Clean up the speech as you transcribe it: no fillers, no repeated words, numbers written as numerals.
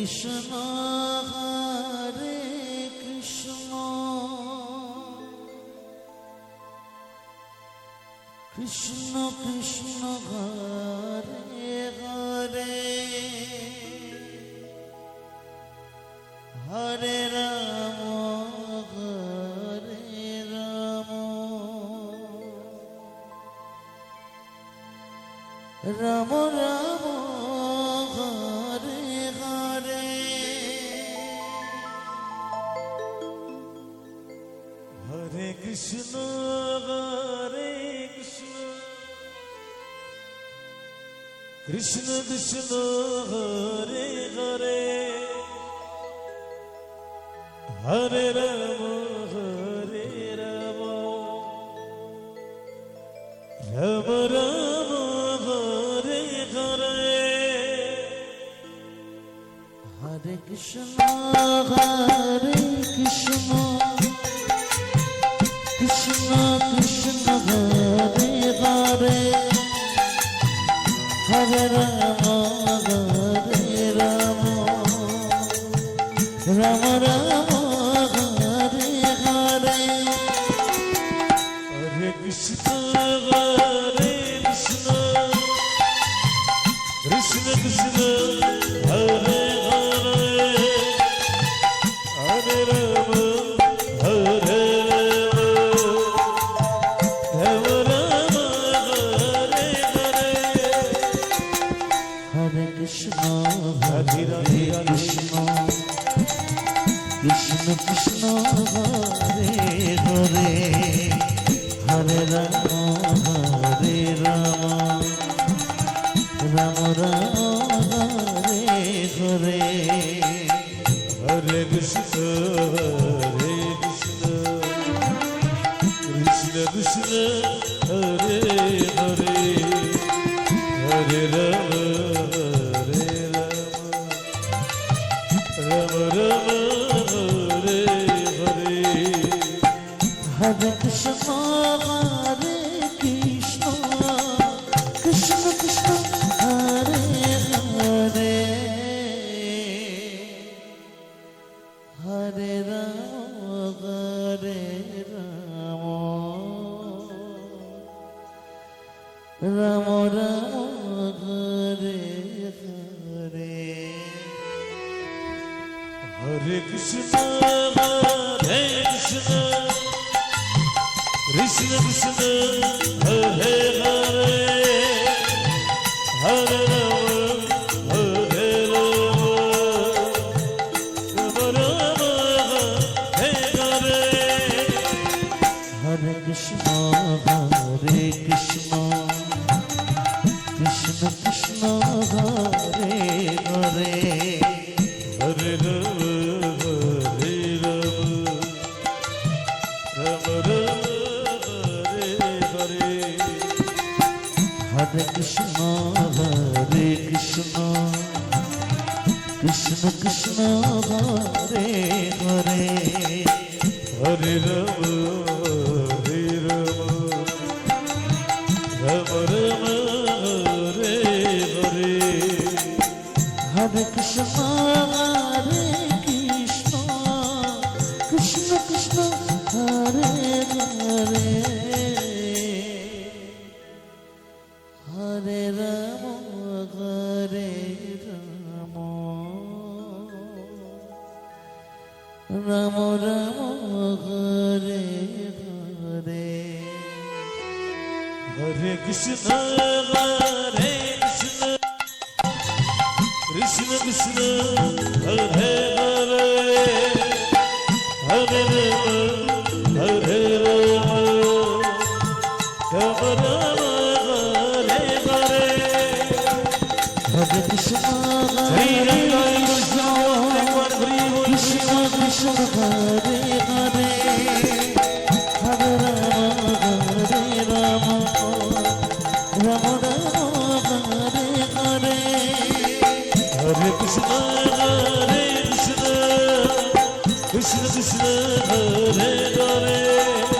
Krishna Hare Krishna Krishna Krishna Hare Hare Hare Ram Ram Ram Hare Hare Hare Krishna Krishna Krishna Hare Hare Hare Ram Ram Ram Hare Hare Hare Krishna Krishna Krishna Hare Hare Hare Ram Ram Ram Hare Hare Hare Krishna Krishna Krishna Hare Hare Hare Ram Ram Ram Hare Hare Hare Krishna Hare Krishna Krishna Krishna Hare Hare Hare Ram Ram Ram Hare Hare Hare Krishna Krishna Krishna Hare Hare Hare Ram Ram Ram Hare Hare Hare Krishna Hare Krishna Krishna Krishna Hare Hare Hare Ram Ram Ram Hare Hare Hare Krishna Hare Krishna Krishna Krishna Hare Hare Hare Ram Ram Ram Hare Hare Hare Krishna Hare Krishna Krishna Krishna Hare Hare Hare Ram Ram Ram Hare Hare Hare Krishna Hare Krishna Krishna Krishna Hare Hare Hare Ram Ram Ram Hare Hare Hare Krishna Hare Krishna Krishna Krishna Hare Hare Hare Ram Ram Ram Hare Hare Hare Krishna Hare Krishna Krishna Krishna Hare Hare Hare Ram Ram Ram Hare Hare Hare Krishna Hare Krishna Krishna Krishna Hare Hare Hare Ram Ram Ram Hare Hare Hare Krishna Krishna Krishna Hare Hare